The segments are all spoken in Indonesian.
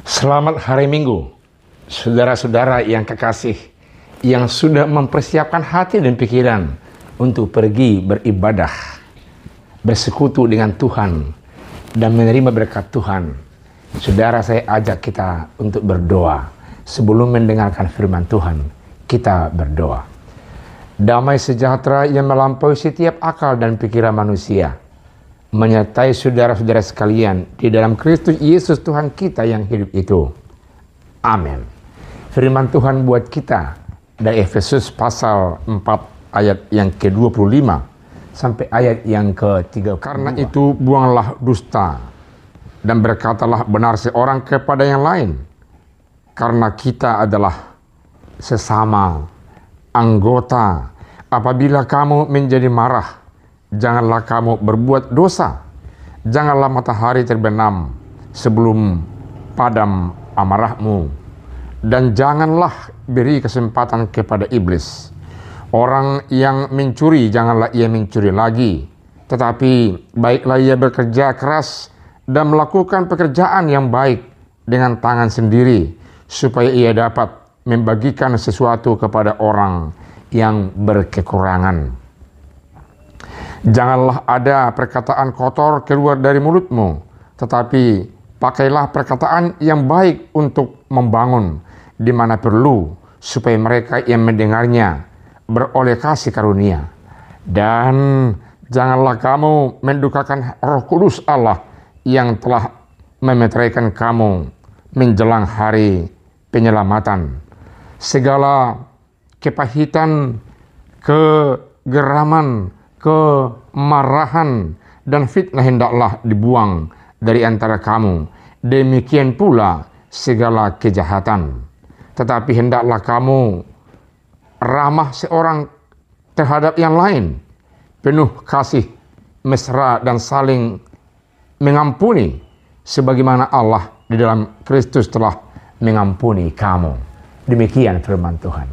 Selamat hari Minggu, saudara-saudara yang kekasih, yang sudah mempersiapkan hati dan pikiran untuk pergi beribadah, bersekutu dengan Tuhan, dan menerima berkat Tuhan. Saudara, saya ajak kita untuk berdoa. Sebelum mendengarkan firman Tuhan, kita berdoa. Damai sejahtera yang melampaui setiap akal dan pikiran manusia menyertai saudara-saudara sekalian di dalam Kristus Yesus Tuhan kita yang hidup itu. Amin. Firman Tuhan buat kita dari Efesus pasal 4 ayat yang ke-25 sampai ayat yang ke-30. Karena itu buanglah dusta dan berkatalah benar seorang kepada yang lain, karena kita adalah sesama anggota. Apabila kamu menjadi marah, janganlah kamu berbuat dosa. Janganlah matahari terbenam sebelum padam amarahmu. Dan janganlah beri kesempatan kepada iblis. Orang yang mencuri, janganlah ia mencuri lagi. Tetapi baiklah ia bekerja keras dan melakukan pekerjaan yang baik dengan tangan sendiri, supaya ia dapat membagikan sesuatu kepada orang yang berkekurangan. Janganlah ada perkataan kotor keluar dari mulutmu, tetapi pakailah perkataan yang baik untuk membangun di mana perlu, supaya mereka yang mendengarnya beroleh kasih karunia. Dan janganlah kamu mendukakan Roh Kudus Allah yang telah memeteraikan kamu menjelang hari penyelamatan. Segala kepahitan, kegeraman, kemarahan, dan fitnah hendaklah dibuang dari antara kamu. Demikian pula segala kejahatan. Tetapi hendaklah kamu ramah seorang terhadap yang lain, penuh kasih mesra dan saling mengampuni, sebagaimana Allah di dalam Kristus telah mengampuni kamu. Demikian firman Tuhan.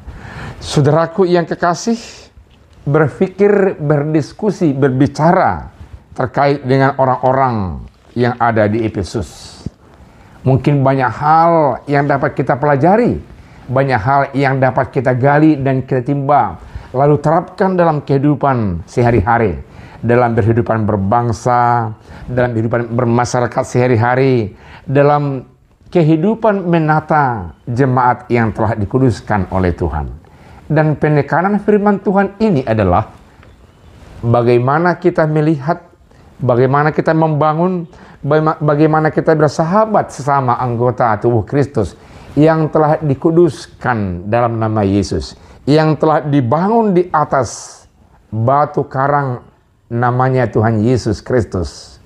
Saudaraku yang kekasih, berpikir, berdiskusi, berbicara terkait dengan orang-orang yang ada di Efesus. Mungkin banyak hal yang dapat kita pelajari, banyak hal yang dapat kita gali dan kita timba, lalu terapkan dalam kehidupan sehari-hari, dalam kehidupan berbangsa, dalam kehidupan bermasyarakat sehari-hari, dalam kehidupan menata jemaat yang telah dikuduskan oleh Tuhan. Dan penekanan firman Tuhan ini adalah bagaimana kita melihat, bagaimana kita membangun, bagaimana kita bersahabat sesama anggota tubuh Kristus yang telah dikuduskan dalam nama Yesus, yang telah dibangun di atas batu karang namanya Tuhan Yesus Kristus,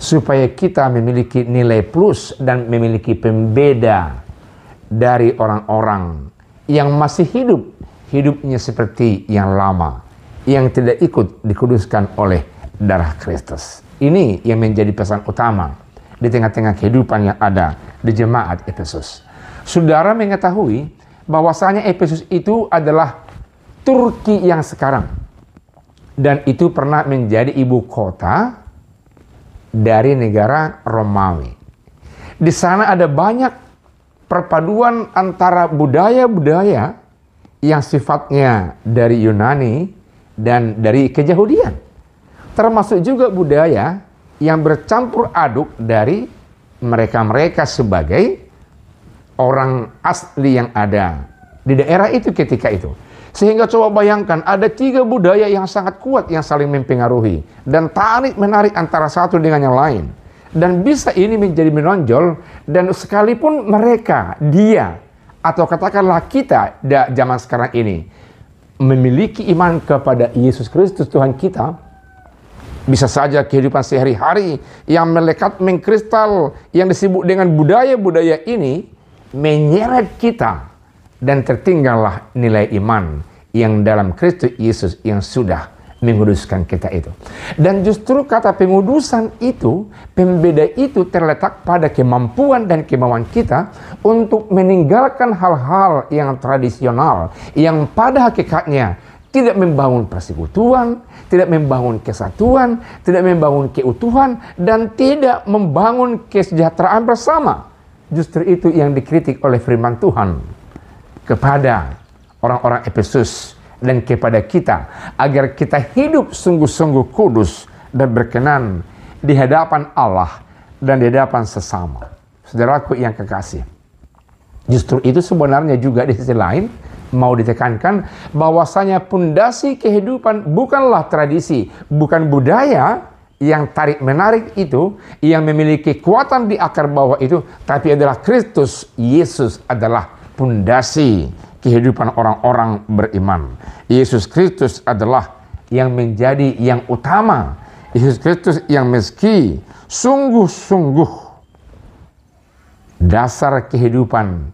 supaya kita memiliki nilai plus dan memiliki pembeda dari orang-orang yang masih hidupnya seperti yang lama, yang tidak ikut dikuduskan oleh darah Kristus. Ini yang menjadi pesan utama di tengah-tengah kehidupan yang ada di jemaat Efesus. Saudara mengetahui bahwasanya Efesus itu adalah Turki yang sekarang, dan itu pernah menjadi ibu kota dari negara Romawi. Di sana ada banyak perpaduan antara budaya-budaya yang sifatnya dari Yunani dan dari Keyahudian, termasuk juga budaya yang bercampur aduk dari mereka-mereka sebagai orang asli yang ada di daerah itu ketika itu. Sehingga coba bayangkan, ada 3 budaya yang sangat kuat yang saling mempengaruhi dan tarik-menarik antara satu dengan yang lain. Dan bisa ini menjadi menonjol, dan sekalipun mereka, dia, atau katakanlah kita zaman sekarang ini memiliki iman kepada Yesus Kristus Tuhan kita, bisa saja kehidupan sehari-hari yang melekat mengkristal yang disebut dengan budaya-budaya ini menyeret kita, dan tertinggallah nilai iman yang dalam Kristus Yesus yang sudah menguduskan kita itu. Dan justru kata pengudusan itu, pembeda itu terletak pada kemampuan dan kemauan kita untuk meninggalkan hal-hal yang tradisional, yang pada hakikatnya tidak membangun persekutuan, tidak membangun kesatuan, tidak membangun keutuhan, dan tidak membangun kesejahteraan bersama. Justru itu yang dikritik oleh firman Tuhan kepada orang-orang Efesus dan kepada kita, agar kita hidup sungguh-sungguh kudus dan berkenan di hadapan Allah dan di hadapan sesama. Saudaraku yang kekasih, justru itu sebenarnya juga di sisi lain mau ditekankan bahwasanya pondasi kehidupan bukanlah tradisi, bukan budaya yang tarik-menarik itu, yang memiliki kekuatan di akar bawah itu, tapi adalah Kristus Yesus adalah pondasi kehidupan orang-orang beriman. Yesus Kristus adalah yang menjadi yang utama. Yesus Kristus yang meski sungguh-sungguh dasar kehidupan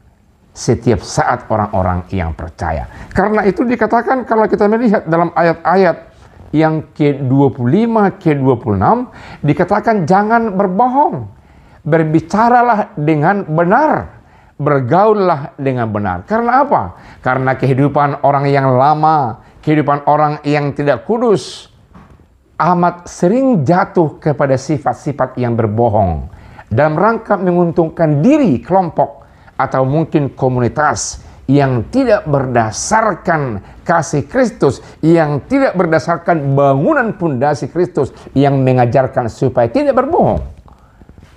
setiap saat orang-orang yang percaya. Karena itu dikatakan kalau kita melihat dalam ayat-ayat yang ke-25, ke-26, dikatakan jangan berbohong, berbicaralah dengan benar, bergaullah dengan benar. Karena apa? Karena kehidupan orang yang lama, kehidupan orang yang tidak kudus, amat sering jatuh kepada sifat-sifat yang berbohong dalam rangka menguntungkan diri kelompok atau mungkin komunitas yang tidak berdasarkan kasih Kristus, yang tidak berdasarkan bangunan pondasi Kristus yang mengajarkan supaya tidak berbohong.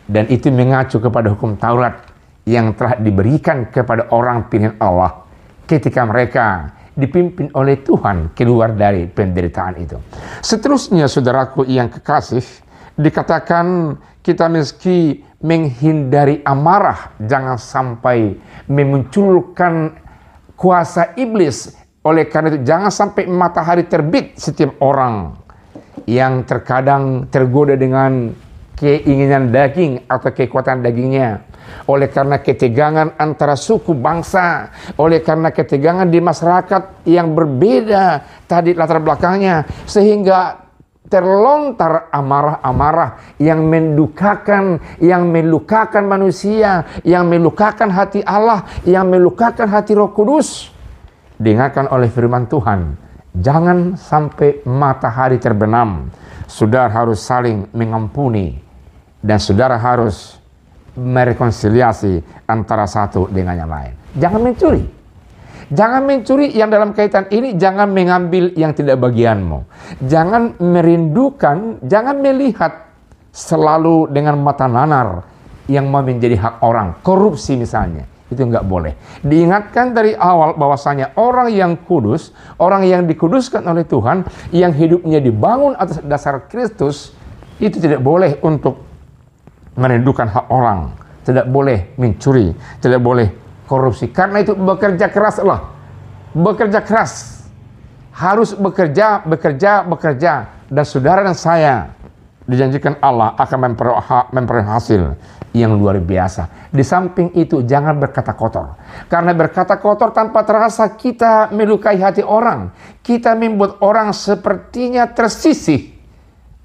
Dan itu mengacu kepada hukum Taurat yang telah diberikan kepada orang pilihan Allah ketika mereka dipimpin oleh Tuhan keluar dari penderitaan itu. Seterusnya, saudaraku yang kekasih, dikatakan kita meski menghindari amarah, jangan sampai memunculkan kuasa iblis. Oleh karena itu jangan sampai matahari terbit setiap orang yang terkadang tergoda dengan keinginan daging atau kekuatan dagingnya, oleh karena ketegangan antara suku bangsa, oleh karena ketegangan di masyarakat yang berbeda tadi latar belakangnya, sehingga terlontar amarah-amarah yang mendukakan, yang melukakan manusia, yang melukakan hati Allah, yang melukakan hati Roh Kudus. Diingatkan oleh firman Tuhan, jangan sampai matahari terbenam. Saudara harus saling mengampuni dan saudara harus merekonsiliasi antara satu dengan yang lain. Jangan mencuri. Jangan mencuri yang dalam kaitan ini, jangan mengambil yang tidak bagianmu. Jangan merindukan, jangan melihat selalu dengan mata nanar yang mau menjadi hak orang. Korupsi misalnya, itu enggak boleh. Diingatkan dari awal bahwasanya orang yang kudus, orang yang dikuduskan oleh Tuhan, yang hidupnya dibangun atas dasar Kristus, itu tidak boleh untuk merindukan hak orang, tidak boleh mencuri, tidak boleh korupsi. Karena itu bekerja keraslah, bekerja keras, harus bekerja, dan saudara dan saya dijanjikan Allah akan memperoleh hasil yang luar biasa. Di samping itu jangan berkata kotor, karena berkata kotor tanpa terasa kita melukai hati orang, kita membuat orang sepertinya tersisih,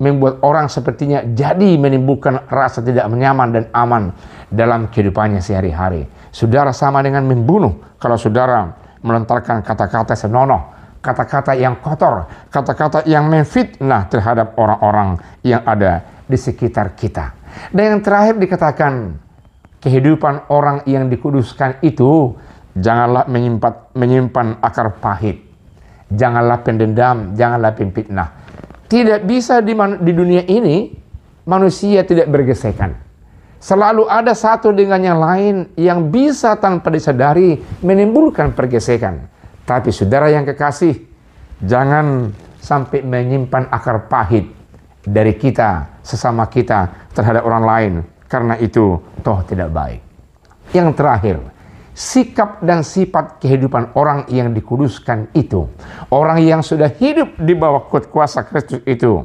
membuat orang sepertinya jadi menimbulkan rasa tidak nyaman dan aman dalam kehidupannya sehari-hari. Saudara sama dengan membunuh kalau saudara melontarkan kata-kata senonoh, kata-kata yang kotor, kata-kata yang memfitnah terhadap orang-orang yang ada di sekitar kita. Dan yang terakhir dikatakan, kehidupan orang yang dikuduskan itu janganlah menyimpan akar pahit, janganlah pendendam, janganlah pemfitnah. Tidak bisa di dunia ini manusia tidak bergesekan. Selalu ada satu dengan yang lain yang bisa tanpa disadari menimbulkan pergesekan. Tapi saudara yang kekasih, jangan sampai menyimpan akar pahit dari kita, sesama kita terhadap orang lain. Karena itu toh tidak baik. Yang terakhir, sikap dan sifat kehidupan orang yang dikuduskan itu, orang yang sudah hidup di bawah kuasa Kristus itu,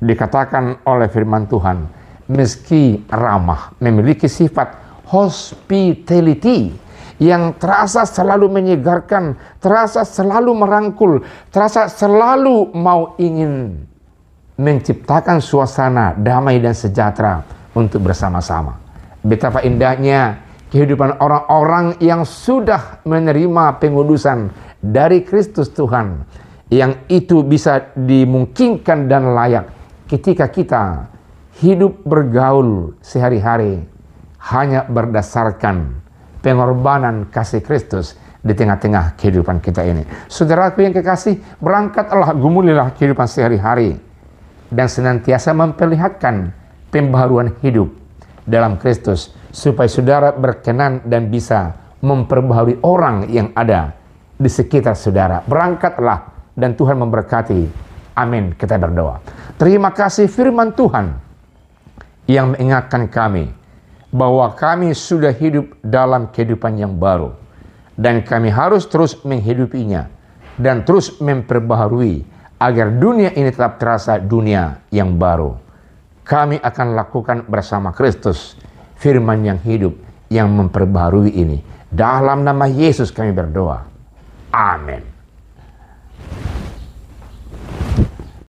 dikatakan oleh firman Tuhan, meski ramah, memiliki sifat hospitality yang terasa selalu menyegarkan, terasa selalu merangkul, terasa selalu mau ingin menciptakan suasana damai dan sejahtera untuk bersama-sama. Betapa indahnya kehidupan orang-orang yang sudah menerima pengudusan dari Kristus Tuhan, yang itu bisa dimungkinkan dan layak ketika kita hidup bergaul sehari-hari hanya berdasarkan pengorbanan kasih Kristus di tengah-tengah kehidupan kita ini. Saudaraku yang kekasih, berangkatlah, gumulilah kehidupan sehari-hari dan senantiasa memperlihatkan pembaharuan hidup dalam Kristus, supaya saudara berkenan dan bisa memperbaharui orang yang ada di sekitar saudara. Berangkatlah dan Tuhan memberkati. Amin. Kita berdoa. Terima kasih firman Tuhan yang mengingatkan kami bahwa kami sudah hidup dalam kehidupan yang baru, dan kami harus terus menghidupinya dan terus memperbaharui agar dunia ini tetap terasa dunia yang baru. Kami akan lakukan bersama Kristus firman yang hidup yang memperbaharui ini. Dalam nama Yesus kami berdoa. Amin.